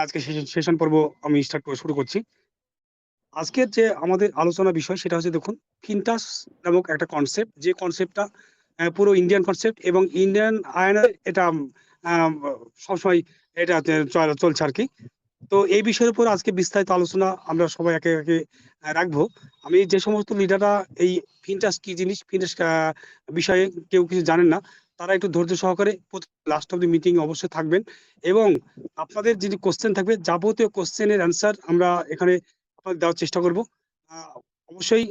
আজকে সেশন পর্ব আমি শুরু করছি। আজকের যে আমাদের আলোচনা বিষয় সেটা হচ্ছে দেখুন ফিনটাস নামক একটা কনসেপ্ট, যে কনসেপ্টটা পুরো ইন্ডিয়ান কনসেপ্ট এবং ইন্ডিয়ান আয়নে এটা আম, সবসময় এটা চলছে আর কি। তো এই বিষয়ের উপর আজকে বিস্তারিত আলোচনা আমরা সবাই একে একে রাখবো। আমি যে সমস্ত লিডাররা এই ফিনটাস কি জিনিস, ফিনটাস বিষয়ে কেউ কিছু জানেন না, তারা একটু ধৈর্য সহকারে লাস্ট অফ দি মিটিং অবশ্যই থাকবেন। এবং আপনাদের যদি কোশ্চেন থাকবে, যাবতীয় কোশ্চেনের অ্যান্সার আমরা এখানে আপনাদের দেওয়ার চেষ্টা করব। অবশ্যই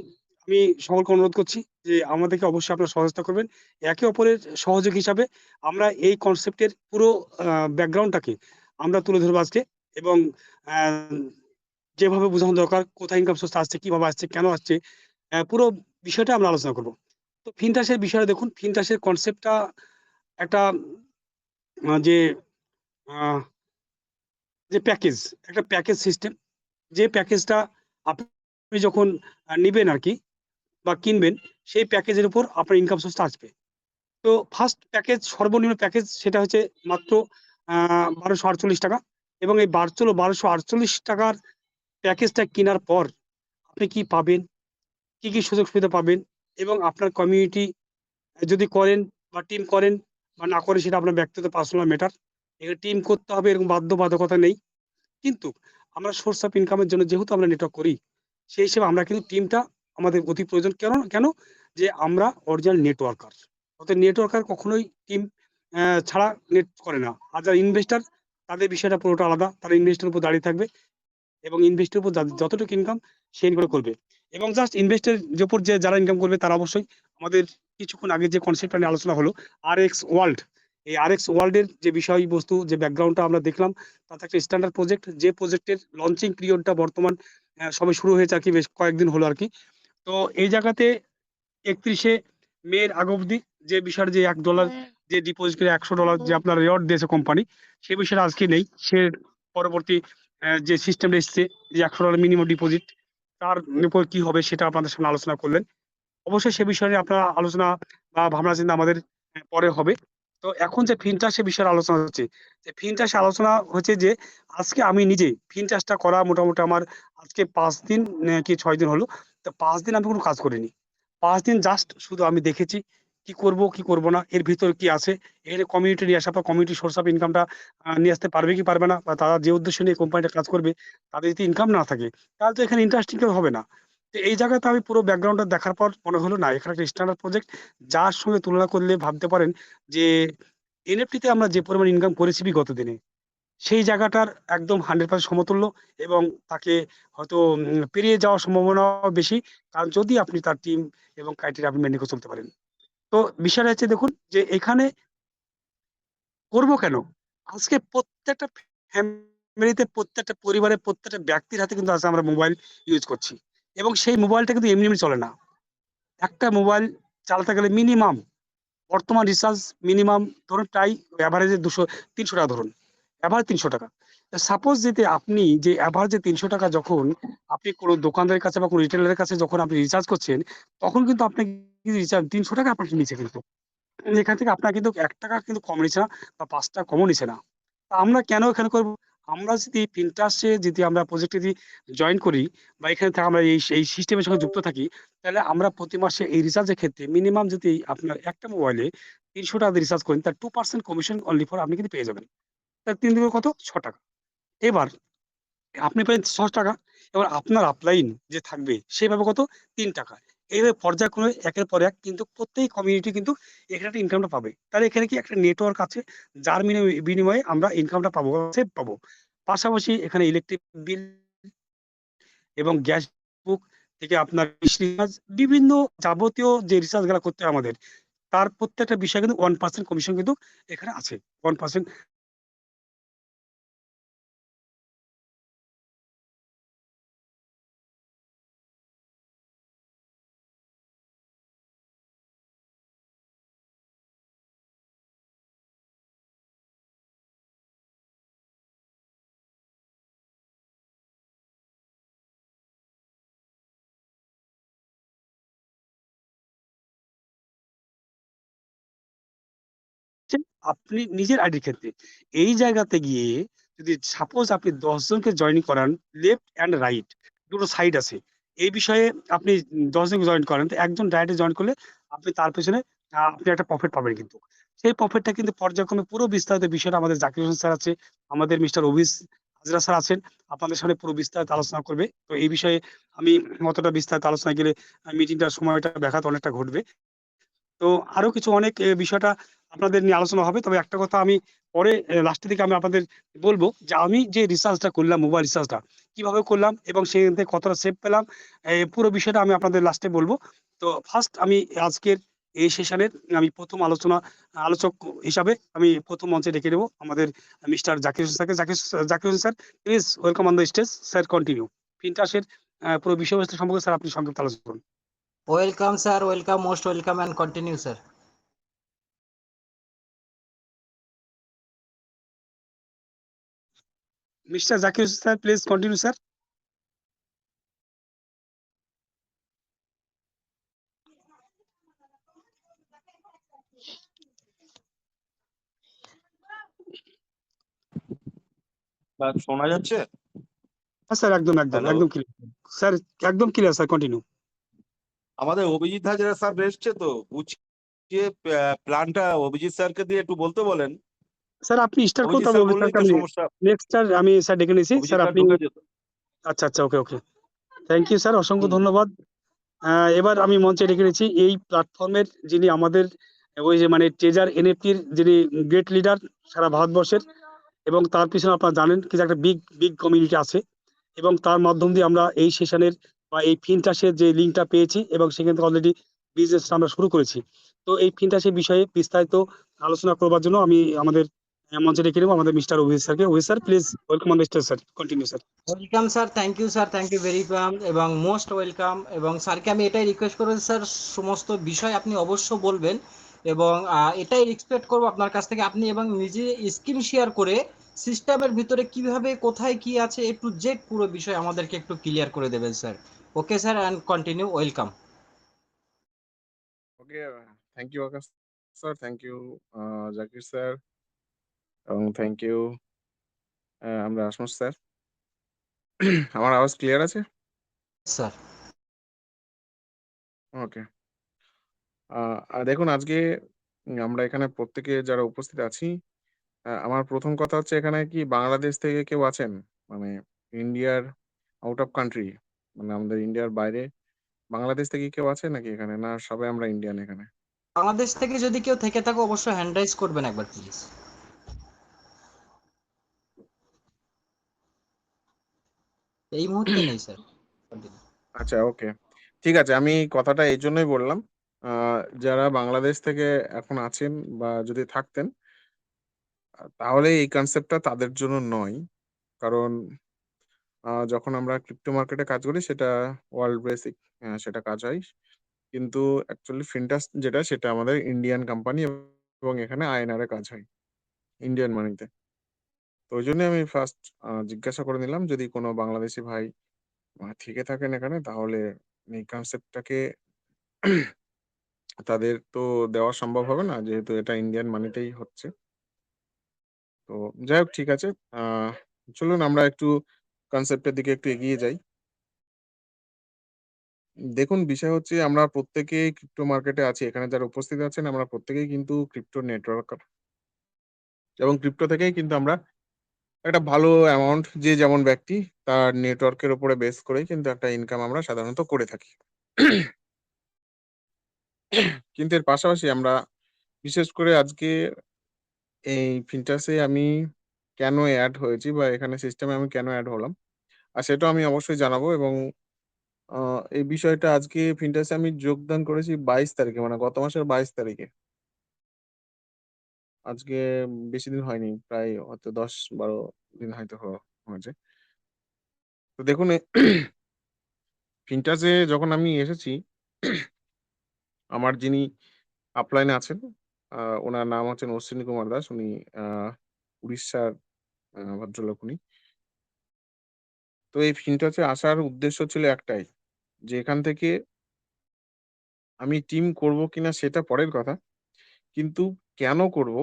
আমি সকলকে অনুরোধ করছি যে আমাদেরকে অবশ্যই আপনারা সহযোগিতা করবেন একে অপরের সহযোগী হিসাবে। আমরা এই কনসেপ্টের পুরো ব্যাকগ্রাউন্ডটাকে আমরা তুলে ধরবো আজকে। এবং আহ, যেভাবে বোঝানো দরকার, কোথায় ইনকাম সোর্স আসছে, কিভাবে আসছে, কেন আসছে, পুরো বিষয়টা আমরা আলোচনা করব। তো ফিনটাসের বিষয়ে দেখুন, ফিনটাসের কনসেপ্টটা একটা যে আহ, যে প্যাকেজ, একটা প্যাকেজ সিস্টেম। যে প্যাকেজটা আপনি যখন নিবেন আর কি বা কিনবেন, সেই প্যাকেজের উপর আপনার ইনকাম সোর্সটা আসবে। তো ফার্স্ট প্যাকেজ, সর্বনিম্ন প্যাকেজ সেটা হচ্ছে মাত্র 1248 টাকা। এবং এই 1248 টাকার প্যাকেজটা কেনার পর আপনি কি পাবেন, কি কি সুযোগ সুবিধা পাবেন, এবং আপনার কমিউনিটি যদি করেন বা টিম করেন বা না করেন সেটা আপনার ব্যক্তিগত পার্সোনাল ম্যাটার। এখানে টিম করতে হবে এরকম বাধ্যবাধকতা নেই। কিন্তু আমরা সোর্স অফ ইনকামের জন্য যেহেতু আমরা নেটওয়ার্ক করি, সেই হিসেবে আমরা কিন্তু টিমটা আমাদের অতি প্রয়োজন। কেন কেন যে আমরা অরিজিনাল নেটওয়ার্কার। অর্থাৎ নেটওয়ার্কার কখনোই টিম ছাড়া নেট করে না। আর যারা ইনভেস্টার, তাদের বিষয়টা পুরোটা আলাদা, তারা ইনভেস্টের উপর দাঁড়িয়ে থাকবে এবং ইনভেস্টের উপর যতটুকু ইনকাম সে ইনকাম করবে। এবং জাস্ট ইনভেস্টের উপর যে যারা ইনকাম করবে তারা অবশ্যই আমাদের কিছুক্ষণ আগে যে কনসেপ্টটা নিয়ে আলোচনা হলো, RX ওয়ার্ল্ড। এই RX ওয়ার্ল্ডের যে বিষয়বস্তু, যে ব্যাকগ্রাউন্ডটা আমরা দেখলাম, তাতে একটা স্ট্যান্ডার্ড প্রজেক্ট, যে প্রজেক্টের লঞ্চিং পিরিয়ডটা বর্তমান সবে শুরু হয়েছে আর কি, বেশ কয়েকদিন হলো আর কি। তো এই জায়গাতে 31শে মে আগ অব্দি যে বিষয়ের যে $1 যে ডিপোজিট করে $100 যে আপনার রেওয়ার্ড দিয়েছে কোম্পানি, সেই বিষয়টা আজকে নেই। সে পরবর্তী যে সিস্টেম এসছে, যে $100 মিনিমাম ডিপোজিট, তার উপর কি হবে সেটা আপনাদের সামনে আলোচনা করলেন। অবশ্যই সে বিষয়ে নিয়ে আপনার আলোচনা বা ভাবনা চিন্তা আমাদের পরে হবে। তো এখন যে ফিনটাস বিষয়ে আলোচনা হচ্ছে, যে ফিনটাস আলোচনা হচ্ছে যে আজকে আমি নিজে ফিনটাসটা করা মোটামুটি আমার আজকে 5 দিন কি 6 দিন হলো। তো 5 দিন আমি কোনো কাজ করিনি। 5 দিন জাস্ট শুধু আমি দেখেছি কি করব কি করব না, এর ভিতর কি আছে, এর কমিউনিটি নিয়ে আসার পর কমিউনিটি সোর্স অফ ইনকামটা নিয়ে আসতে পারবে কি পারবে না, বা তারা যে উদ্দেশ্য নিয়ে কোম্পানিটা কাজ করবে, তাদের যদি ইনকাম না থাকে তাহলে তো এখানে ইন্টারেস্টিং হবে না। তো এই জায়গাতে আমি পুরো ব্যাকগ্রাউন্ডটা দেখার পর মনে হলো না, এখানে একটা স্ট্যান্ডার্ড প্রজেক্ট, যার সঙ্গে তুলনা করলে ভাবতে পারেন যে NFT তে আমরা যে পরিমাণ ইনকাম করেছি বিগত দিনে, সেই জায়গাটার একদম 100% সমতুল্য। এবং তাকে হয়তো পেরিয়ে যাওয়ার সম্ভাবনা বেশি, কারণ যদি আপনি তার টিম এবং ক্রাইটেরিয়া আপনি মেনে চলতে পারেন। তো বিষয়টা হচ্ছে দেখুন যে এখানে করব কেন, আজকে প্রত্যেকটা ফ্যামিলিতে, প্রত্যেকটা পরিবারে, প্রত্যেকটা ব্যক্তির হাতে কিন্তু আজকে আমরা মোবাইল ইউজ করছি। এবং সেই মোবাইলটা কিন্তু এমনি এমনি চলে না। একটা মোবাইল চালাতে গেলে মিনিমাম বর্তমান রিচার্জ মিনিমাম ধরুন প্রায় অ্যাভারেজে 300 টাকা ধরুন, অ্যাভারেজ 300 টাকা। সাপোজ যদি আপনি যে অ্যাভারেজে 300 টাকা যখন আপনি কোনো দোকানদারের কাছে বা কোনো রিটেলারের কাছে যখন আপনি রিচার্জ করছেন, তখন কিন্তু আপনি রিচার্জ 300 টাকা আপনাকে নিচ্ছে কিন্তু। এখান থেকে আপনার কিন্তু 1 টাকা কিন্তু কম নিচ্ছে না, বা 5 টাকা কমও নিচ্ছে না। তা আমরা কেন এখানে করবো? আমরা যদি পিন্টাসে যদি আমরা প্রজেক্টে যদি জয়েন করি বা এখানে থেকে আমরা এই এই সিস্টেমের সঙ্গে যুক্ত থাকি, তাহলে আমরা প্রতি মাসে এই রিচার্জের ক্ষেত্রে মিনিমাম যদি আপনার একটা মোবাইলে 300 টাকা রিচার্জ করেন, তার 2% কমিশন অনলি ফর আপনি কিন্তু পেয়ে যাবেন। তার 3 দিনের কত, 6 টাকা। এবার আপনি পেলেন 6 টাকা। এবার আপনার আপলাইন যে থাকবে সেভাবে কত, 3 টাকা। এইভাবে পর্যায়ক্রমে একের পর এক কিন্তু প্রত্যেক কমিউনিটি কিন্তু এখানে একটা ইনকামটা পাবে। তাহলে এখানে কি একটা নেটওয়ার্ক আছে, যার বিনিময়ে আমরা ইনকামটা পাবো, সেভ পাবো। পাশাপাশি এখানে ইলেকট্রিক বিল এবং গ্যাস বুক থেকে আপনার রিচার্জ, বিভিন্ন যাবতীয় যে রিচার্জ গুলো করতে হয় আমাদের, তার প্রত্যেকটা বিষয় কিন্তু 1% কমিশন কিন্তু এখানে আছে। 1%। আপনি নিজের আইডির ক্ষেত্রে এই জায়গাতে গিয়ে যদি সাপোজ আপনি 10 জনকে জয়েন করান, লেফট অ্যান্ড রাইট দুটো সাইড আছে, এই বিষয়ে আপনি 10 জনকে জয়েন করেন, তো একজন রাইটে জয়েন করলে আপনি তার পেছনে আপনি একটা প্রফিট পাবেন কিন্তু। সেই প্রফিটটা কিন্তু পর্যায়ক্রমে পুরো বিস্তারিত বিষয়টা আমাদের জাকির হোসেন স্যার আছে, আমাদের মিস্টার অভিজ হাজরা স্যার আছেন, আপনাদের সামনে পুরো বিস্তারিত আলোচনা করবে। তো এই বিষয়ে আমি অতটা বিস্তারিত আলোচনা গেলে মিটিংটার সময়টা ব্যাঘাত অনেকটা ঘটবে। তো আরো কিছু অনেক বিষয়টা আপনাদের নিয়ে আলোচনা হবে। তবে একটা কথা আমি পরে লাস্টের দিকে আমি আপনাদের বলবো যে আমি যে রিসার্চটা করলাম, মোবাইল রিসার্চটা কিভাবে করলাম এবং সেখান থেকে কতটা সেভ পেলাম, এই পুরো বিষয়টা আমি আপনাদের লাস্টে বলবো। তো ফার্স্ট আমি আজকের এই সেশনের আমি প্রথম আলোচক হিসাবে আমি প্রথম মঞ্চে ডেকে নেবো আমাদের মিস্টার জাকির হোসেন স্যারকে। Zakir Hossain sir, please welcome on the stage. Sir continue. ফিনটাসের পুরো বিষয়বস্তু সম্পর্কে স্যার আপনি সংক্ষিপ্ত আলোচনা করুন। Welcome, sir. Welcome, most welcome, and continue, sir. Mister Zakir Hossain sir, please continue sir. শোনা যাচ্ছে? হ্যাঁ স্যার, একদম একদম হ্যালো, একদম ক্লিয়ার স্যার, একদম ক্লিয়ার স্যার, কন্টিনিউ। আমাদের অভিজিৎ হাজরা স্যার এসছে তো, বুঝিয়ে প্ল্যানটা অভিজিৎ স্যারকে দিয়ে একটু বলতে বলেন। স্যার আপনি স্টার্ট করতে অভিজিৎ হবে, স্যার অভিজিৎ বললেই স্যারকে তো আমি সমস্যা। নেক্সট স্যার আমি স্যার ডেকে নিয়েছি অভিজিৎ স্যার, স্যার আপনি। ঢুকে যেত। আচ্ছা আচ্ছা, ওকে ওকে, থ্যাংক ইউ স্যার, অসংখ্য হুম। ধন্যবাদ। এবার আমি মঞ্চে ডেকে নিয়েছি এই প্ল্যাটফর্মের যিনি আমাদের ওই যে মানে ট্রেজার এনএফটির যিনি গ্রেট লিডার সারা ভারতবর্ষের, এবং তার পিছনে আপনারা জানেন কি যে একটা বিগ বিগ কমিউনিটি আছে, এবং তার মাধ্যম দিয়ে আমরা এই সেশনের বা এই ফিনটাসের যে লিঙ্কটা পেয়েছি এবং সেখান থেকে অলরেডি বিজনেসটা আমরা শুরু করেছি। তো এই ফিনটাসের বিষয়ে বিস্তারিত আলোচনা করবার জন্য আমি আমাদের মঞ্চে ডেকে নেবো আমাদের মিস্টার অভিজিৎ স্যারকে। Abhijit sir, please welcome on the stage sir, continue sir. Welcome sir, thank you sir, thank you very much এবং মোস্ট ওয়েলকাম। এবং স্যারকে আমি এটাই রিকোয়েস্ট করবো স্যার, সমস্ত বিষয় আপনি অবশ্য বলবেন এবং এটাই এক্সপেক্ট করবো আপনার কাছ থেকে, আপনি এবং নিজে স্ক্রিন শেয়ার করে সিস্টেমের ভিতরে কিভাবে কোথায় কি আছে এ টু জেড পুরো বিষয় আমাদেরকে একটু ক্লিয়ার করে দেবেন sir. Okay sir, and continue. Welcome. Okay, thank you Akash sir, thank you Zakir sir, এবং থ্যাংক ইউ আমরা আসমত স্যার। আমার আওয়াজ ক্লিয়ার আছে? Sir, okay. দেখুন, আজকে আমরা এখানে প্রত্যেকে যারা উপস্থিত আছি, আমার প্রথম কথা হচ্ছে, এখানে কি বাংলাদেশ থেকে কেউ আছেন? মানে ইন্ডিয়ার আউট অফ কান্ট্রি, মানে আমাদের ইন্ডিয়ার বাইরে বাংলাদেশ থেকে কেউ আছে নাকি এখানে, না সবাই আমরা ইন্ডিয়ান এখানে? বাংলাদেশ থেকে যদি কেউ থেকে থাকে অবশ্যই হ্যান্ড রাইজ করবেন একবার প্লিজ। এই মুহূর্তে নেই স্যার। কন্টিনিউ। আচ্ছা, ওকে, ঠিক আছে। আমি কথাটা এই জন্যই বললাম, যারা বাংলাদেশ থেকে এখন আছেন বা যদি থাকতেন, তাহলে এই কনসেপ্টটা তাদের জন্য নয়। কারণ যখন আমরা ক্রিপ্টো মার্কেটে কাজ করি সেটা ওয়ার্ল্ড বেসিক, সেটা কাজ হয়। কিন্তু অ্যাকচুয়ালি ফিনটাস যেটা, সেটা আমাদের ইন্ডিয়ান কোম্পানি, এবং এখানে আইএনআর এ কাজ হয়, ইন্ডিয়ান মানিতে। তো ওই জন্য আমি ফার্স্ট জিজ্ঞাসা করে নিলাম, যদি কোনো বাংলাদেশি ভাই থেকে থাকেন এখানে, তাহলে এই কনসেপ্টটাকে তাদের তো দেওয়া সম্ভব হবে না, যেহেতু এটা ইন্ডিয়ান মানিতেই হচ্ছে। তো যাই হোক, ঠিক আছে। চলুন আমরা একটু কনসেপ্টের দিকে একটু এগিয়ে যাই। দেখুন, বিষয় হচ্ছে, আমরা প্রত্যেকেই ক্রিপ্টো মার্কেটে আছি, এখানে যারা উপস্থিত আছেন আমরা প্রত্যেকেই কিন্তু ক্রিপ্টো নেটওয়ার্কার, এবং ক্রিপ্টো থেকেই কিন্তু আমরা একটা ভালো অ্যামাউন্ট, যে যেমন ব্যক্তি তার নেটওয়ার্কের উপরে বেস করেই কিন্তু একটা ইনকাম আমরা সাধারণত করে থাকি। কিন্তু এর পাশাপাশি আমরা বিশেষ করে আজকে এই ফিনটাসে আমি কেন অ্যাড হয়েছি, বা এখানে সিস্টেমে আমি কেন অ্যাড হলাম, আর সেটাও আমি অবশ্যই জানাবো। এবং এই বিষয়টা আজকে ফিনটাসে আমি যোগদান করেছি 22 তারিখে, মানে গত মাসের 22 তারিখে। আজকে বেশি দিন হয়নি, প্রায় হয়তো 10-12 দিন হয়তো হয়েছে। তো দেখুন, ফিনটাসে যখন আমি এসেছি, আমার যিনি আপলাইনে আছেন, ওনার নাম হচ্ছেন অশ্বিনী কুমার দাস। উনি উড়িষ্যার ভদ্রলোক উনি। তো এই ফিনটাসে আসার উদ্দেশ্য ছিল একটাই, যে এখান থেকে আমি টিম করব কিনা সেটা পরের কথা, কিন্তু কেন করব,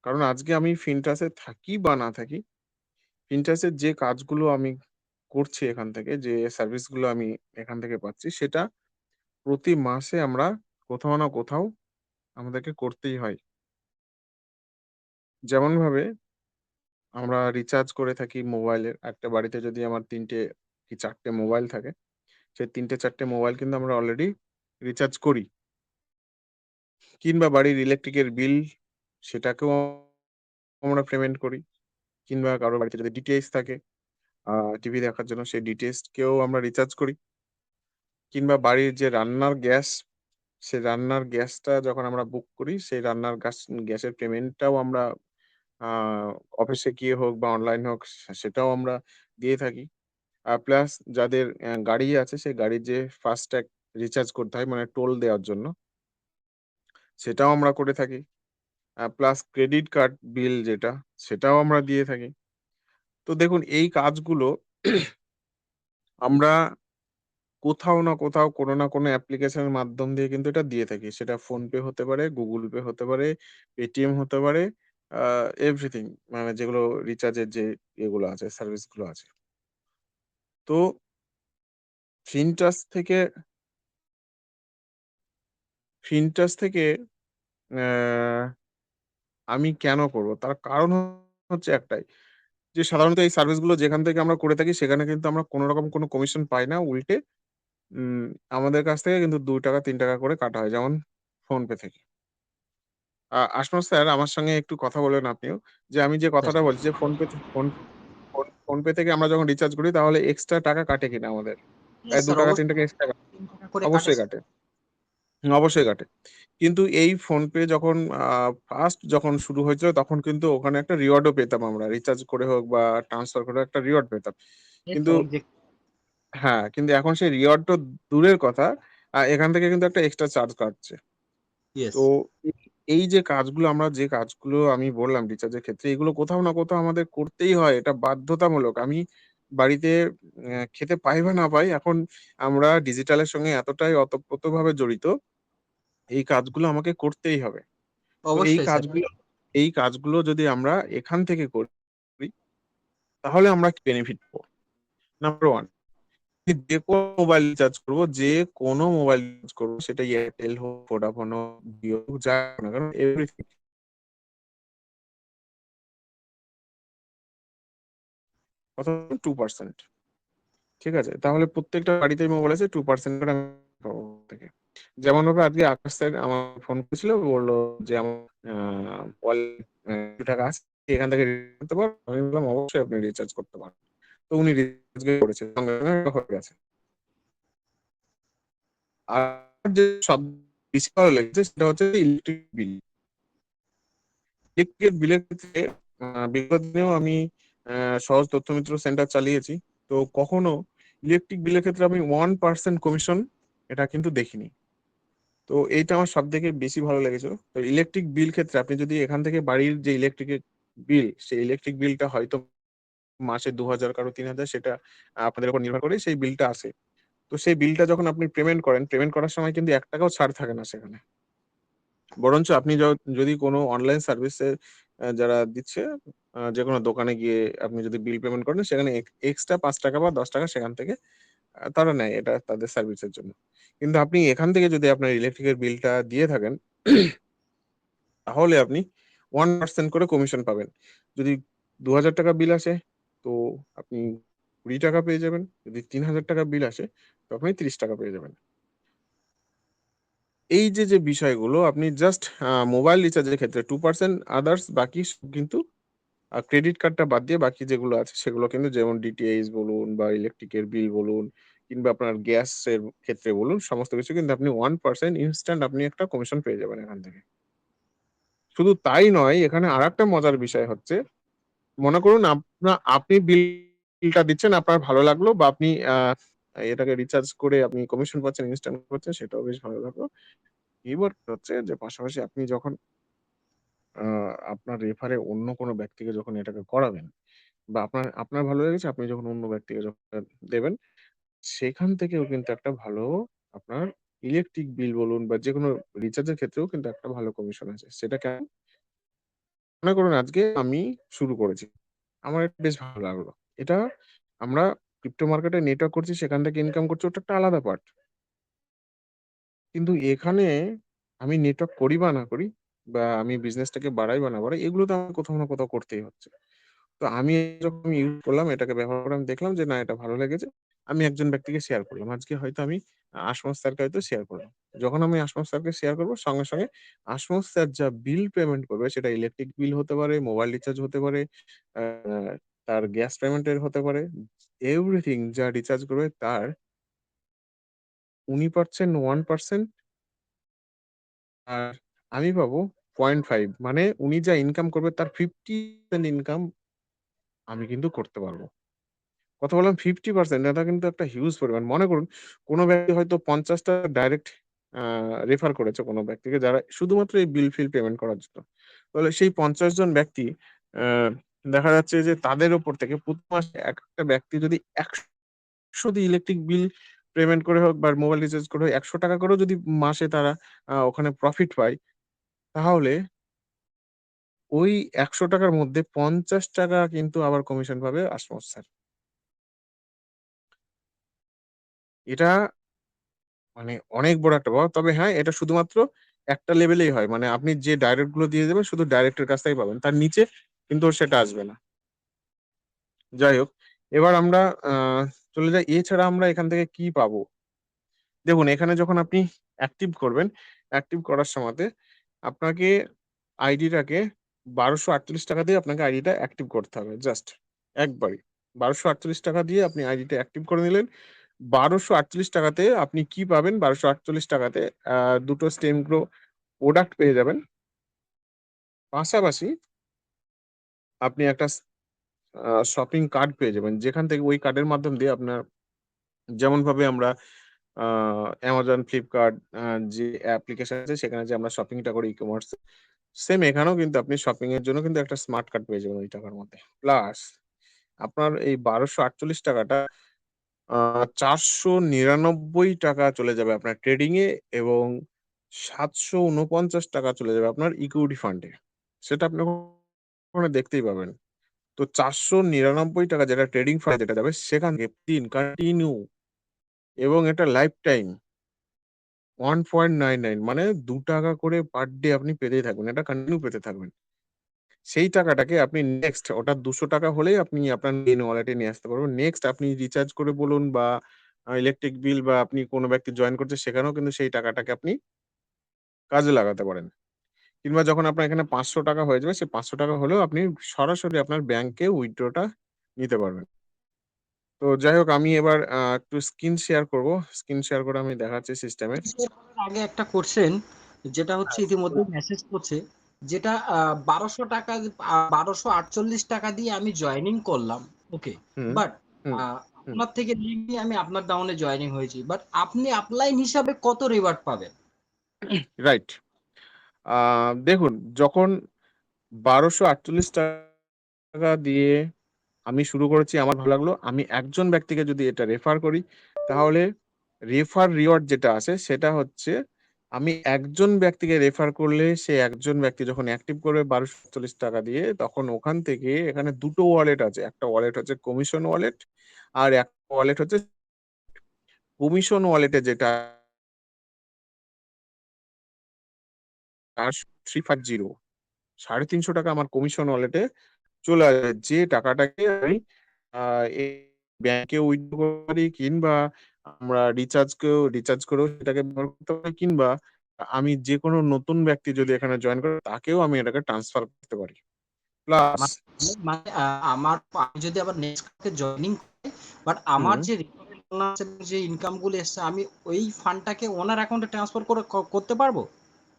কারণ আজকে আমি ফিনটাসে থাকি বা না থাকি, ফিনট্যাসের যে কাজগুলো আমি করছি এখান থেকে, যে সার্ভিস গুলো আমি এখান থেকে পাচ্ছি, সেটা প্রতি মাসে আমরা কোথাও না কোথাও আমাদেরকে করতেই হয়। যেমনভাবে আমরা রিচার্জ করে থাকি মোবাইলের। একটা বাড়িতে যদি আমার ৩ টে কি ৪ টে মোবাইল থাকে, সেই ৩ টে ৪ টে মোবাইল কিন্তু আমরা অলরেডি রিচার্জ করি। কিংবা বাড়ির ইলেকট্রিকের বিল, সেটাকেও আমরা পেমেন্ট করি। কিংবা কারো বাড়িতে যদি ডিটিএইচ থাকে আ টিভি দেখার জন্য, সেই ডিটিএইচ কেও আমরা রিচার্জ করি। কিংবা বাড়ির যে রান্নার গ্যাস, সেই রান্নার গ্যাসটা যখন আমরা বুক করি, সেই রান্নার গ্যাসের পেমেন্টটাও আমরা আ অফিসে গিয়ে হোক বা অনলাইন হোক সেটাও আমরা দিয়ে থাকি। প্লাস যাদের গাড়ি আছে, সেই গাড়ির যে ফাস্ট্যাগ রিচার্জ করতে হয় মানে টোল দেওয়ার জন্য, সেটাও আমরা করে থাকি। প্লাস ক্রেডিট কার্ড বিল যেটা, সেটাও আমরা দিয়ে থাকি। তো দেখুন এই কাজগুলো আমরা কোথাও না কোথাও কোনো না কোনো অ্যাপ্লিকেশনের মাধ্যম দিয়ে কিন্তু এটা দিয়ে থাকি। সেটা ফোনপে হতে পারে, গুগল পে হতে পারে, পেটিএম হতে পারে, আ এভরিথিং মানে যেগুলো রিচার্জের যে ইয়েগুলো আছে, সার্ভিস গুলো আছে। তো ফিনটাচ থেকে ফিনটাচ থেকে অ্যা আমি কেন করব? তার কারণ হচ্ছে একটাই, যে সাধারণত এই সার্ভিস গুলো যেখান থেকে আমরা করে থাকি সেখানে কিন্তু আমরা কোন রকম কোনো কমিশন পাই না। উল্টে উম আমাদের কাছ থেকে কিন্তু ৳২ ৳৩ করে কাটা হয়। যেমন ফোনপে থেকে। আসমত স্যার আমার সঙ্গে একটু কথা বলবেন আপনিও। যে আমি যে স্যার কথাটা বলছি যে PhonePe the phone phone PhonePe থেকে আমরা যখন রিচার্জ করি তাহলে এক্সট্রা টাকা কাটে কিনা আমাদের? ইয়েস স্যার, ৳২ অবশ্যই ৳৩ এক্সট্রা কাটে। ৳৩ করে কাটে অবশ্যই স্যার। কাটে। অবশ্যই কাটে। কিন্তু এই ফোনপে যখন ফার্স্ট যখন শুরু হয়েছিল তখন কিন্তু ওখানে একটা রিওয়ার্ডও পেতাম আমরা। রিচার্জ করে হোক বা ট্রান্সফার করে একটা রিওয়ার্ড পেতাম। ইয়েস কিন্তু স্যার, এক্সাক্টলি। হ্যাঁ, কিন্তু এখন সেই রিওয়ার্ড তো দূরের কথা। এখান থেকে কিন্তু একটা এক্সট্রা চার্জ কাটছে। ইয়েস। তো এই এই যে কাজগুলো আমরা যে কাজগুলো আমি বললাম রিচার্জের ক্ষেত্রে, এগুলো কোথাও না কোথাও আমাদের করতেই হয়। এটা বাধ্যতামূলক। আমি বাড়িতে খেতে পাই বা না পাই, এখন আমরা ডিজিটালের সঙ্গে এতটাই ওতপ্রোতভাবে জড়িত, এই কাজগুলো আমাকে করতেই হবে। তো অবশ্যই স্যার। এই কাজগুলো যদি আমরা এখান থেকে করি, তাহলে আমরা কি বেনিফিট পাবো? নাম্বার 1, যেকোনো মোবাইল রিচার্জ করব, যেকোনো মোবাইল রিচার্জ করব, সেটা এয়ারটেল হোক, ভোডাফোন হোক, জিও হোক, যাই হোক না কেন, এভরিথিং অথবা 2%, ঠিক আছে? তাহলে প্রত্যেকটা বাড়িতেই মোবাইল আছে, 2% করে আমি পাবো থেকে। যেমনভাবে আজকে আকাশ স্যার আমার ফোন করেছিল, বলল যে আমার আ ওয়ালেট ৳2 আছে, এখান থেকে রিচার্জ করতে পারো? আমি বললাম অবশ্যই আপনি রিচার্জ করতে পারেন। তো উনি রিচার্জ করেছেন। সঙ্গে, সঙ্গে হয়ে গেছে। আর যে সব বেশি ভালো লেগেছে সেটা হচ্ছে ইলেকট্রিক বিল। ইলেকট্রিক বিলের ক্ষেত্রে বিগত দিনেও আমি সহজ তথ্যমিত্র সেন্টার চালিয়েছি। তো কখনো ইলেকট্রিক বিলের ক্ষেত্রে আমি 1% কমিশন এটা কিন্তু দেখিনি। তো এইটা আমার সবথেকে বেশি ভালো লেগেছিল। তো ইলেকট্রিক বিল ক্ষেত্রে আপনি যদি এখান থেকে বাড়ির যে ইলেকট্রিকের বিল, সেই ইলেকট্রিক বিলটা হয়তো মাসে ২,০০০ কারো ৩,০০০, সেটা আপনাদের উপর নির্ভর করে সেই বিলটা আসে। তো সেই বিলটা যখন আপনি পেমেন্ট করেন, পেমেন্ট করার সময় কিন্তু ৳১ ও ছাড় থাকে না সেখানে। বরঞ্চ আপনি যদি কোনো অনলাইন সার্ভিসে যারা দিচ্ছে, যেকোনো দোকানে গিয়ে আপনি যদি বিল পেমেন্ট করেন, সেখানে এক্সট্রা ৳৫ বা ৳১০ সেখান থেকে তারা নেয়, এটা তাদের সার্ভিসের জন্য। কিন্তু আপনি এখান থেকে যদি আপনার ইলেকট্রিকের বিলটা দিয়ে থাকেন, তাহলে আপনি 1% করে কমিশন পাবেন। যদি ৳২,০০০ বিল আসে, তো আপনি ৳২০ পেয়ে যাবেন। যদি ৳৩,০০০ বিল আসে, তো আপনি ৳৩০ পেয়ে যাবেন। এই যে বিষয়গুলো আপনি জাস্ট মোবাইল রিচার্জের ক্ষেত্রে 2%, আদার্স বাকি সব কিন্তু ক্রেডিট কার্ডটা বাদ দিয়ে বাকি যেগুলো আছে সেগুলো কিন্তু, যেমন ডিটিএইচ বলুন বা ইলেকট্রিকের বিল বলুন কিংবা আপনার গ্যাসের ক্ষেত্রে বলুন, সমস্ত কিছু কিন্তু আপনি 1% ইনস্ট্যান্ট আপনি একটা কমিশন পেয়ে যাবেন এখান থেকে। শুধু তাই নয়, এখানে আরেকটা মজার বিষয় হচ্ছে, মনে করুন আপনি বিলটা দিচ্ছেন, আপনার ভালো লাগলো বা আপনি এটাকে রিচার্জ করে আপনি কমিশন পাচ্ছেন, ইনস্ট্যান্ট পাচ্ছেন, সেটাও বেশ ভালো লাগলো। এবার হচ্ছে যে পাশাপাশি আপনি যখন আ আপনার রেফারে অন্য কোনো ব্যক্তিকে যখন এটাকে করাবেন বা আপনার ভালো লেগেছে, আপনি যখন অন্য ব্যক্তিকে যখন দেবেন, সেখান থেকেও কিন্তু একটা ভালো আপনার ইলেকট্রিক বিল বলুন বা যেকোনো রিচার্জের ক্ষেত্রেও কিন্তু একটা ভালো কমিশন আছে। সেটা কেমন? মনে করুন আজকে আমি শুরু করেছি। আমার এটা বেশ ভালো লাগলো। এটা আমরা ক্রিপ্টো মার্কেটে নেটওয়ার্ক করছি, সেখান থেকে ইনকাম করছি, ওটা একটা আলাদা পার্ট। কিন্তু এখানে আমি নেটওয়ার্ক করি বা না করি, বা আমি বিজনেসটাকে বাড়াই বা না বাড়াই, এগুলো তো আমাকে কোথাও না কোথাও করতেই হচ্ছে। তো আমি যখন ইউজ করলাম, এটাকে ব্যবহার করে আমি দেখলাম যে না, এটা ভালো লেগেছে। আমি একজন ব্যক্তিকে শেয়ার করলাম। আজকে হয়তো আমি আশমাস স্যারকে হয়তো শেয়ার করলাম। যখন আমি আশমাস স্যারকে শেয়ার করব, সঙ্গে, সঙ্গে আশমাস স্যার যা বিল পেমেন্ট করবে, সেটা ইলেকট্রিক বিল হতে পারে, মোবাইল রিচার্জ হতে পারে, আ তার গ্যাস পেমেন্টের হতে পারে। এভরিথিং যা রিচার্জ করবে তার উনি পাচ্ছেন 1%, আর আমি পাবো 0.5, মানে উনি যা ইনকাম করবে তার 50% ইনকাম আমি কিন্তু করতে পারব। কথা বললাম 50%, এটা কিন্তু একটা হিউজ পরিমাণ। মনে করুন কোন ব্যক্তি হয়তো ৫০ টা ডাইরেক্ট আ রেফার করেছে কোন ব্যক্তিকে, যারা শুধুমাত্র এই বিল-ফিল পেমেন্ট করার জন্য। তাহলে সেই ৫০ জন ব্যক্তি, আ দেখা যাচ্ছে যে তাদের উপর থেকে প্রতি মাসে একটা ব্যক্তি যদি ১০০ দিয়ে ইলেকট্রিক বিল পেমেন্ট করে হোক বা মোবাইল রিচার্জ করে হোক, ৳১০০ করেও যদি মাসে তারা ওখানে প্রফিট পায়, তাহলে ওই ৳১০০ র মধ্যে ৳৫০ কিন্তু আবার কমিশন পাবে আসমত স্যার। এটা মানে অনেক বড় একটা পাওয়া। তবে হ্যাঁ, এটা শুধুমাত্র একটা লেভেলেই হয়। মানে আপনি যে ডাইরেক্ট গুলো দিয়ে দেবেন, শুধু ডাইরেক্ট এর কাছ থেকেই পাবেন। তার নিচে কিন্তু সেটা আসবে না। যাই হোক, এবার আমরা আ চলে যাই। এছাড়া আমরা এখান থেকে কি পাবো? দেখুন, এখানে যখন আপনি অ্যাক্টিভ করবেন, অ্যাক্টিভ করার সময়তে আপনাকে আইডিটাকে ৳১২৪৮ দিয়ে আপনাকে আইডিটা অ্যাক্টিভ করতে হবে। জাস্ট একবারই। ৳১২৪৮ দিয়ে আপনি আইডিটা অ্যাক্টিভ করে নিলেন। ৳১২৪৮ তে আপনি কি পাবেন? ৳১২৪৮ তে ২ টো স্টেম গ্রো প্রোডাক্ট পেয়ে যাবেন। পাশাপাশি আপনি একটা শপিং কার্ড পেয়ে যাবেন। যেখান থেকে ওই কার্ডের মাধ্যম দিয়ে আপনার, যেমনভাবে আমরা আ Amazon, Flipkart, যে অ্যাপ্লিকেশন আছে সেখানে যে আমরা শপিংটা করি ই-কমার্স, সেম এখানেও কিন্তু আপনি শপিং এর জন্য কিন্তু একটা স্মার্ট কার্ড পেয়ে যাবেন ওই টাকার মধ্যে। প্লাস আপনার এই ৳১২৪৮ টা আ ৳৪৯৯ চলে যাবে আপনার ট্রেডিং এ, এবং ৳৭৪৯ চলে যাবে আপনার ইকুইটি ফান্ডে। সেটা আপনি ওখানে দেখতেই পাবেন। তো ৳৪৯৯ যেটা ট্রেডিং ফান্ডে যেটা যাবে, সেখান থেকে দিন কন্টিনিউ, এবং এটা লাইফ টাইম 1.99, মানে ৳২ করে পার ডে আপনি পেতেই থাকবেন। এটা কন্টিনিউ পেতে থাকবেন। সেই টাকাটাকে আপনি নেক্সট, ওটা ৳২০০ হলেই আপনি আপনার মেইন ওয়ালেটে নিয়ে আসতে পারবেন। নেক্সট আপনি রিচার্জ করে বলুন, বা ইলেকট্রিক বিল, বা আপনি কোন ব্যক্তি জয়েন করছে সেখানেও কিন্তু সেই টাকাটাকে আপনি কাজে লাগাতে পারেন। কিংবা যখন আপনার এখানে ৳৫০০ হয়ে যাবে, সেই ৳৫০০ হলেও আপনি সরাসরি আপনার ব্যাংকে উইথড্রটা নিতে পারবেন। তো যাই হোক, আমি এবার একটু স্ক্রিন শেয়ার করব। স্ক্রিন শেয়ার করে আমি দেখাচ্ছি সিস্টেমের। আগে একটা কোশ্চেন, যেটা হচ্ছে ইতিমধ্যে মেসেজ করছে, যেটা ৳১২০০, ৳১২৪৮ দিয়ে আমি জয়েনিং করলাম, ওকে, হুম, বাট হুম, হুম। আপনার থেকে নিয়ে আমি আপনার ডাউনে জয়েনিং হয়েছি, বাট আপনি আপলাইন হিসাবে কত রিওয়ার্ড পাবেন? রাইট। আ দেখুন, যখন ৳১২৪৮ দিয়ে আমি শুরু করেছি, আমার ভালো লাগলো। আমি একজন ব্যক্তিকে যদি এটা রেফার করি, তাহলে রেফার রিওয়ার্ড যেটা আসে সেটা হচ্ছে, আমি একজন ব্যক্তিকে রেফার করলে সে একজন ব্যক্তি যখন অ্যাক্টিভ করবে ৳১২৪৮ দিয়ে, তখন ওখান থেকে এখানে ২ টো ওয়ালেট আছে। একটা ওয়ালেট হচ্ছে কমিশন ওয়ালেট, আর একটা ওয়ালেট হচ্ছে কমিশন ওয়ালেটে যেটা আর 350, ৳৩৫০ আমার কমিশন ওয়ালেটে চলে আসবে। যে টাকাটাকে আমি আ এই ব্যাংকে উইথড্র করতে পারি, কিংবা আমরা রিচার্জ করেও সেটাকে ব্যবহার করতে পারি, কিংবা আমি যেকোনো নতুন ব্যক্তি যদি এখানে জয়েন করে, তাকেও আমি এটাকে ট্রান্সফার করতে পারি। প্লাস মানে মানে আমি যদি আবার নেক্সট কাউকে জয়েনিং করি, বাট আমার হুম, যে রেফারেল বোনাস এবং যে ইনকাম গুলো এসছে, আমি ওই ফান্ডটাকে ওনার অ্যাকাউন্টে ট্রান্সফার করে করতে পারবো?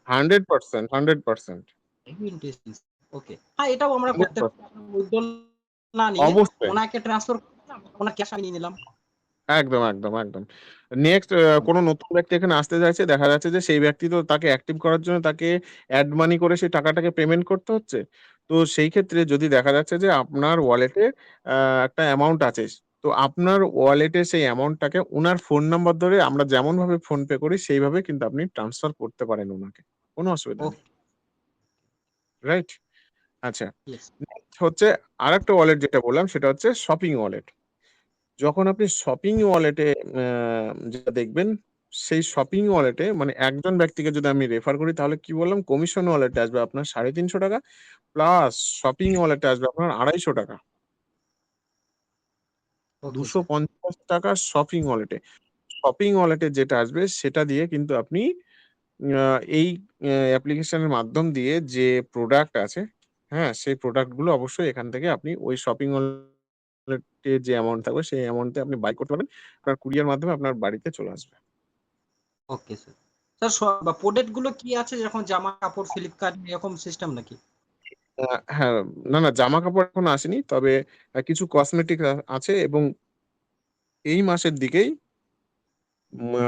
100%, 100%, খুবই ইন্টারেস্টিং। ওকে, হ্যাঁ, এটাও আমরা করতে 100%, পারি। উইথড্রল না নিয়ে অবশ্যই। ওনাকে ট্রান্সফার করে দিলাম, ওনার ক্যাশ আমি নিয়ে নিলাম। একদম, একদম, একদম। নেক্সট কোন নতুন ব্যক্তি এখানে আসতে চাইছে, দেখা যাচ্ছে যে সেই ব্যক্তি তো, তাকে অ্যাক্টিভ করার জন্য তাকে এড মানি করে সেই টাকাটাকে পেমেন্ট করতে হচ্ছে। তো সেই ক্ষেত্রে যদি দেখা যাচ্ছে যে আপনার ওয়ালেটে আ একটা অ্যামাউন্ট আছে। তো আপনার ওয়ালেটে সেই অ্যামাউন্টটাকে উনার ফোন নাম্বার ধরে, আমরা যেমনভাবে ফোনপে করি সেইভাবে কিন্তু আপনি ট্রান্সফার করতে পারেন উনাকে। কোন অসুবিধা নেই। ওকে, রাইট? আচ্ছা। ইয়েস। হচ্ছে আরেকটা ওয়ালেট যেটা বললাম সেটা হচ্ছে শপিং ওয়ালেট। যখন আপনি শপিং ওয়ালেটে যেটা দেখবেন, সেই শপিং ওয়ালেটে মানে একজন ব্যক্তিকে যদি আমি রেফার করি তাহলে কি বললাম, কমিশন ওয়ালেটে আসবে আপনার ৩৫০ টাকা, প্লাস শপিং ওয়ালেটে আসবে আপনার ২৫০ টাকা। Okay sir. ২৫০ টাকা শপিং ওয়ালেটে। শপিং ওয়ালেটে যেটা আসবে সেটা দিয়ে কিন্তু আপনি এই অ্যাপ্লিকেশনের মাধ্যম দিয়ে যে প্রোডাক্ট আছে, হ্যাঁ? সেই প্রোডাক্ট গুলো অবশ্যই এখান থেকে আপনি ওই শপিং ওয়ালেটে যে অ্যামাউন্ট থাকবে সেই অ্যামাউন্টে আপনি বাই করতে পারবেন। আপনার কুরিয়ার মাধ্যমে আপনার বাড়িতে চলে আসবে। Okay sir. স্যার বা প্রোডাক্ট গুলো কি আছে, যেরকম জামা কাপড় ফ্লিপকার্ট এরকম সিস্টেম নাকি? আ হ্যাঁ, না, জামাকাপড় এখনো আসেনি। তবে কিছু কসমেটিক আছে এবং এই মাসের দিকেই মা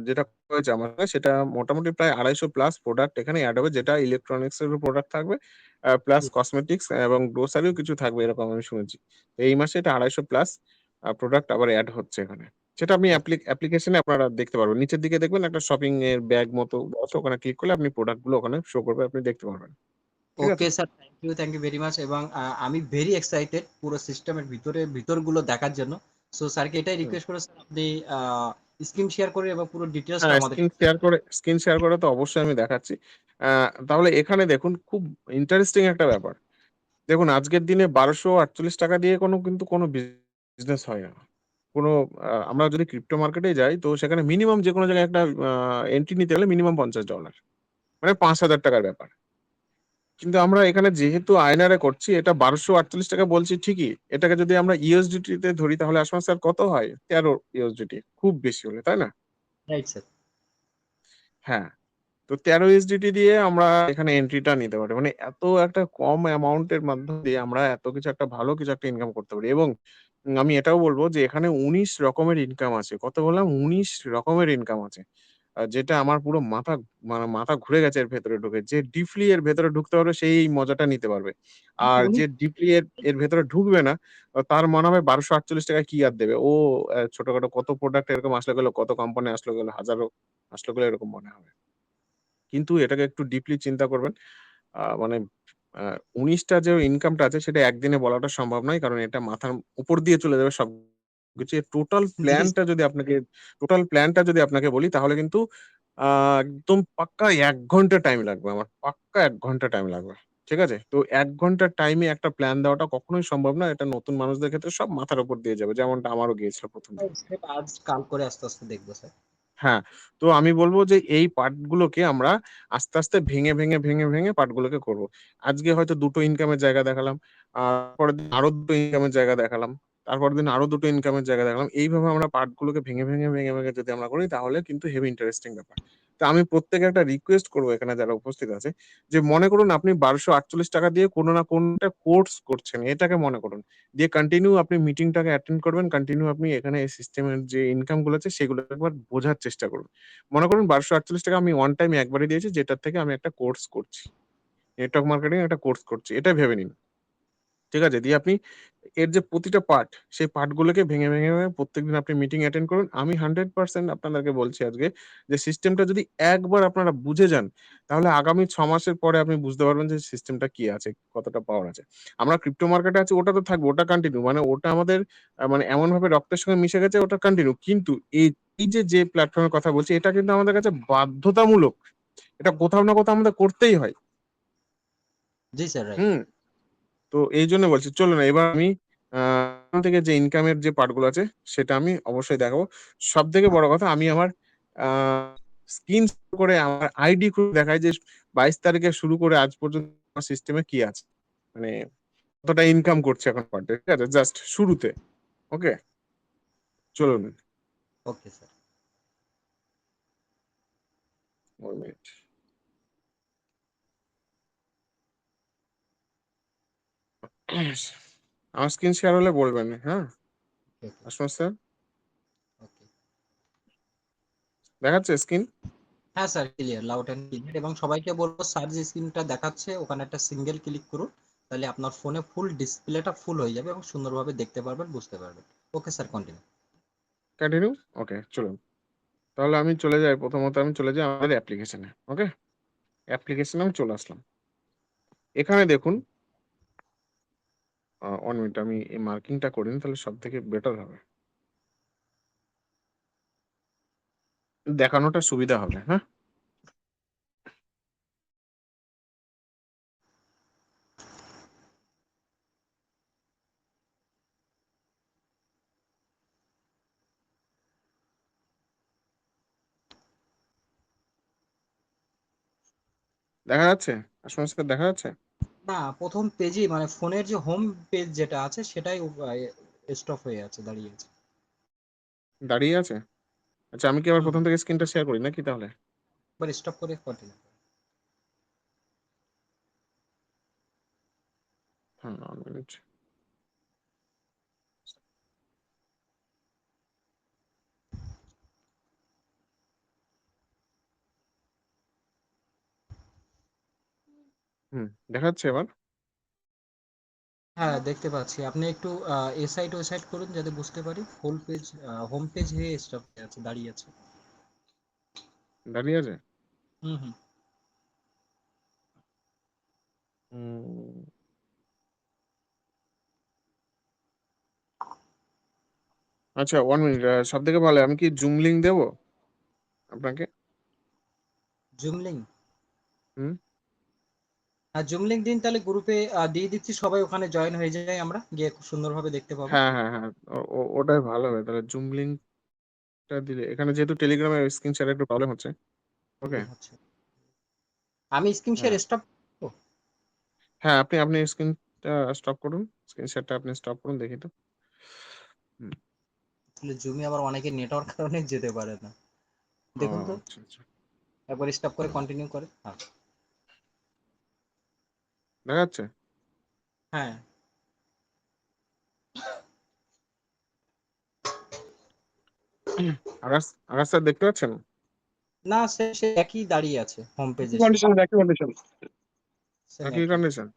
যেটা হয়েছে আমার কাছে সেটা মোটামুটি প্রায় ২৫০ প্লাস প্রোডাক্ট এখানে এড হবে, যেটা ইলেকট্রনিক্স এরও প্রোডাক্ট থাকবে। প্লাস জি। কসমেটিক্স এবং গ্রোসারিও কিছু থাকবে এরকম আমি শুনেছি। তো এই মাসে এটা ২৫০ প্লাস প্রোডাক্ট আবার এড হচ্ছে এখানে। সেটা আপনি ওকে। অ্যাপ্লিকেশনে আপনারা দেখতে পারবেন। নিচের দিকে দেখবেন একটা শপিং এর ব্যাগ মতো আছে, ওখানে ক্লিক করলে আপনি প্রোডাক্ট গুলো ওখানে শো করবে, আপনি দেখতে পারবেন। ঠিক আছে? Okay sir, thank you very much. এবং আমি ভেরি এক্সাইটেড পুরো সিস্টেমের ভিতরগুলো দেখার জন্য। সো স্যারকে এটাই হুম। রিকোয়েস্ট করে স্যার, আপনি স্ক্রিন শেয়ার করে এবং পুরো ডিটেলসটা হ্যাঁ, আমাদের। স্ক্রিন শেয়ার করে তো অবশ্যই আমি দেখাচ্ছি। আ তাহলে এখানে দেখুন খুব ইন্টারেস্টিং একটা ব্যাপার। দেখুন আজকের দিনে ৳১২৪৮ দিয়ে কিন্তু কোনো বিজনেস হয় না। কোনো আমরা যদি ক্রিপ্টো মার্কেটে যাই তো সেখানে মিনিমাম যেকোনো জায়গায় একটা এন্ট্রি নিতে গেলে মিনিমাম $৫০, মানে ৳৫,০০০ র ব্যাপার। কিন্তু আমরা এখানে যেহেতু আয়নারে করছি এটা ৳১২৪৮ বলছি ঠিকই। এটাকে যদি আমরা ইউএসডিটি তে ধরি তাহলে আসমা স্যার কত হয়? ১৩ ইউএসডিটি খুব বেশি হলে, তাই না? Right sir. হ্যাঁ। তো ১৩ এসডিটি দিয়ে আমরা এখানে এন্ট্রিটা নিতে পারি। মানে এত একটা কম অ্যামাউন্ট এর মাধ্যম দিয়ে আমরা এত কিছু একটা ভালো কিছু একটা ইনকাম করতে পারি এবং আমি এটাও বলব যে এখানে ১৯ রকমের ইনকাম আছে। কত বললাম? ১৯ রকমের ইনকাম আছে। যেটা আমার পুরো মাথা ঘুরে গেছে এর ভেতরে ঢুকে। যে ডিপলি এর ভেতরে ঢুকতে পারবে সেই এই মজাটা নিতে পারবে। আর উনি যে ডিপলি এর ভেতরে ঢুকবে না, তার মনে হবে ৳১২৪৮ কি আর দেবে? ও ছোটখাটো কত প্রোডাক্ট এরকম আসলো গেল, কত কোম্পানি আসলো গেল, হাজারো আসলো গেল এরকম মনে হবে। কিন্তু এটাকে একটু ডিপলি চিন্তা করবেন। মানে আ ১৯ টা যে ইনকামটা আছে সেটা একদিনে বলাটা সম্ভব নয়। কারণ এটা মাথার উপর দিয়ে চলে যাবে সবকিছু। এর জি। টোটাল প্ল্যানটা যদি আপনাকে বলি তাহলে কিন্তু আ একদম পাক্কা ১ ঘন্টা টাইম লাগবে আমার। পাক্কা ১ ঘন্টা টাইম লাগবে। ঠিক আছে? তো ১ ঘন্টার টাইমে একটা প্ল্যান দেওয়াটা কখনোই সম্ভব না। এটা নতুন মানুষদের ক্ষেত্রে সব মাথার উপর দিয়ে যাবে। যেমনটা আমারও গিয়েছিল ১ম দিকে। স্টেপ আজ কাল করে আস্তে আস্তে দেখবো স্যার। হ্যাঁ, তো আমি বলব যে এই পার্টগুলোকে আমরা আস্তে, ভেঙে পার্টগুলোকে করব। আজকে হয়তো ২ টো ইনকামের জায়গা দেখালাম। পরের দিন আরো ২ টো ইনকামের জায়গা দেখালাম। তারপরের দিন আরো ২ টো ইনকামের জায়গা দেখালাম। এইভাবে আমরা পার্টগুলোকে ভেঙে যদি আমরা করি তাহলে কিন্তু হেভি ইন্টারেস্টিং ব্যাপার। তো আমি প্রত্যেকে একটা রিকোয়েস্ট করব এখানে যারা উপস্থিত আছে যে মনে করুন আপনি ৳১২৪৮ দিয়ে কোনো না কোনটা কোর্স করছেন। এটাকে মনে করুন। দিয়ে কন্টিনিউ আপনি মিটিংটাকে অ্যাটেন্ড করবেন। কন্টিনিউ আপনি এখানে এই সিস্টেমের যে ইনকাম গুলো আছে সেগুলো একবার বোঝার চেষ্টা করুন। মনে করুন ৳১২৪৮ আমি ওয়ান টাইম একবারই দিয়েছি যেটার থেকে আমি একটা কোর্স করছি। নেটওয়ার্ক মার্কেটিং একটা কোর্স করছি। এটাই ভেবে নিন। ঠিক আছে? দিয়ে আপনি এর যে প্রতিটা পার্ট, সেই পার্ট গুলোকে ভেঙে প্রত্যেকদিন আপনি মিটিং অ্যাটেন্ড করুন। আমি 100% আপনাদেরকে বলছি আজকে যে সিস্টেমটা যদি একবার আপনারা বুঝে যান, তাহলে আগামী ৬ মাসের পরে আপনি বুঝতে পারবেন যে সিস্টেমটা কি আছে, কতটা পাওয়ার আছে। আমরা ক্রিপ্টো মার্কেটে আছি ওটা তো থাকবে, ওটা কন্টিনিউ। মানে ওটা আমাদের মানে এমনভাবে রক্তের সঙ্গে মিশে গেছে ওটা কন্টিনিউ। কিন্তু এই যে প্ল্যাটফর্ম এর কথা বলছি এটা কিন্তু আমাদের কাছে বাধ্যতামূলক। এটা কোথাও না কোথাও আমাদের করতেই হয়। জি স্যার, রাইট। হুম? তো এইজন্য বলছি চলুন এবার আমি আ এখান থেকে যে ইনকামের যে পার্ট গুলো আছে সেটা আমি অবশ্যই দেখাবো। সবথেকে বড় কথা আমি আমার আ স্ক্রিন করে আমার আইডি খুলে দেখাই যে ২২ তারিখে শুরু করে আজ পর্যন্ত আমার সিস্টেমে কি আছে। মানে কতটা ইনকাম করছে এখন পার ডে, ঠিক আছে? জাস্ট শুরুতে। ওকে? চলুন। Okay sir. ১ মিনিট। আমার স্ক্রিন শেয়ার হলে বলবেন, হ্যাঁ? Okay, Asmat sir okay. দেখাচ্ছে স্ক্রিন? হ্যাঁ sir, clear, loud and clear. এবং সবাইকে বলবো স্যার যে স্ক্রিনটা দেখাচ্ছে ওখানে একটা সিঙ্গেল ক্লিক করুন, তাহলে আপনার ফোনে ফুল ডিসপ্লেটা ফুল হয়ে যাবে এবং সুন্দরভাবে দেখতে পারবেন, বুঝতে পারবেন। Okay sir, continue. কন্টিনিউ? ওকে চলুন। তাহলে আমি চলে যাই প্রথমত আমি চলে যাই আমাদের অ্যাপ্লিকেশনে। ওকে? অ্যাপ্লিকেশনে আমি চলে আসলাম। এখানে দেখুন ওয়ান মিনিট, আমি এই মার্কিংটা করি নি, তাহলে সব থেকে বেটার হবে, দেখানোটা সুবিধা হবে। হ্যাঁ, দেখা যাচ্ছে? আসমা স্যার দেখা যাচ্ছে? না, প্রথম পেজেই মানে ফোনের যে হোম পেজ যেটা আছে সেটাই স্টপ হয়ে আছে, দাঁড়িয়ে আছে। দাঁড়িয়ে আছে? আচ্ছা, আমি কি আবার হুম, প্রথম থেকে স্ক্রিনটা শেয়ার করি নাকি তাহলে? একবার স্টপ করে কন্টিনিউ। হ্যাঁ, 1 মিনিট। দেখা যাচ্ছে এবার? হ্যাঁ, দেখতে পাচ্ছি। আপনি একটু এ সাইড ও সাইড করুন যাতে বুঝতে পারি। ফুল পেজ, হোম পেজ হয়ে স্টপ হয়ে আছে, দাঁড়িয়ে আছে। দাঁড়িয়ে আছে? হুম হুম। হুম, আচ্ছা 1 মিনিট। সবথেকে ভালো আমি কি জুম লিংক দেবো আপনাকে? Zoom link? হুম। আর জুম লিংক দিন, তাহলে গ্রুপে দিয়ে দিচ্ছি, সবাই ওখানে জয়েন হয়ে যায়, আমরা গিয়ে খুব সুন্দরভাবে দেখতে পাবো। হ্যাঁ, হ্যাঁ, হ্যাঁ। ওটাই ভালো হবে। তাহলে জুম লিংকটা দিলে এখানে যেহেতু টেলিগ্রামে স্ক্রিন শেয়ারে একটু প্রবলেম হচ্ছে। ওকে? প্রবলেম হচ্ছে। আমি স্ক্রিন শেয়ার হ্যাঁ। স্টপ। হ্যাঁ, আপনি স্ক্রিনটা স্টপ করুন। স্ক্রিন শেয়ারটা আপনি স্টপ করুন, দেখি তো। হুম। তাহলে জুমে আবার অনেকে নেটওয়ার্ক কারণে যেতে পারে না। ও দেখুন তো, আচ্ছা, আচ্ছা। একবার স্টপ করে কন্টিনিউ করে। হ্যাঁ দেখা যাচ্ছে? হ্যাঁ। আকাশ আকাশ স্যার দেখতে পাচ্ছেন? না, সে সে একই দাঁড়িয়ে আছে হোম পেজে, সে কন্ডিশন, একই কন্ডিশন। সেম একই একই। কন্ডিশন?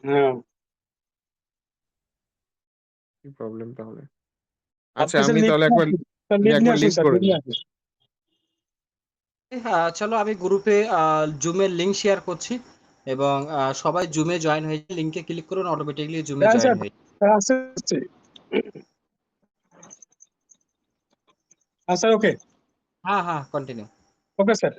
হ্যাঁ, কি প্রবলেম তাহলে? আচ্ছা, আপনি স্যার আমি লিঙ্ক তাহলে নিয়ে একবার আসুন, স্যার লিঙ্ক নিয়ে একবার আসুন, লিংক স্যার করে লিঙ্ক দিই। নিয়ে আসুন। হ্যাঁ, চলো আমি গ্রুপে জুমের লিংক শেয়ার করছি, এবং সবাই জুমে জয়েন হয়ে যায়, লিংকে ক্লিক করুন, অটোমেটিকলি জুমে হ্যাঁ জয়েন স্যার, হয়ে স্যার আসছে আসছে। হ্যাঁ স্যার, ওকে হ্যাঁ হ্যাঁ, কন্টিনিউ। Okay sir.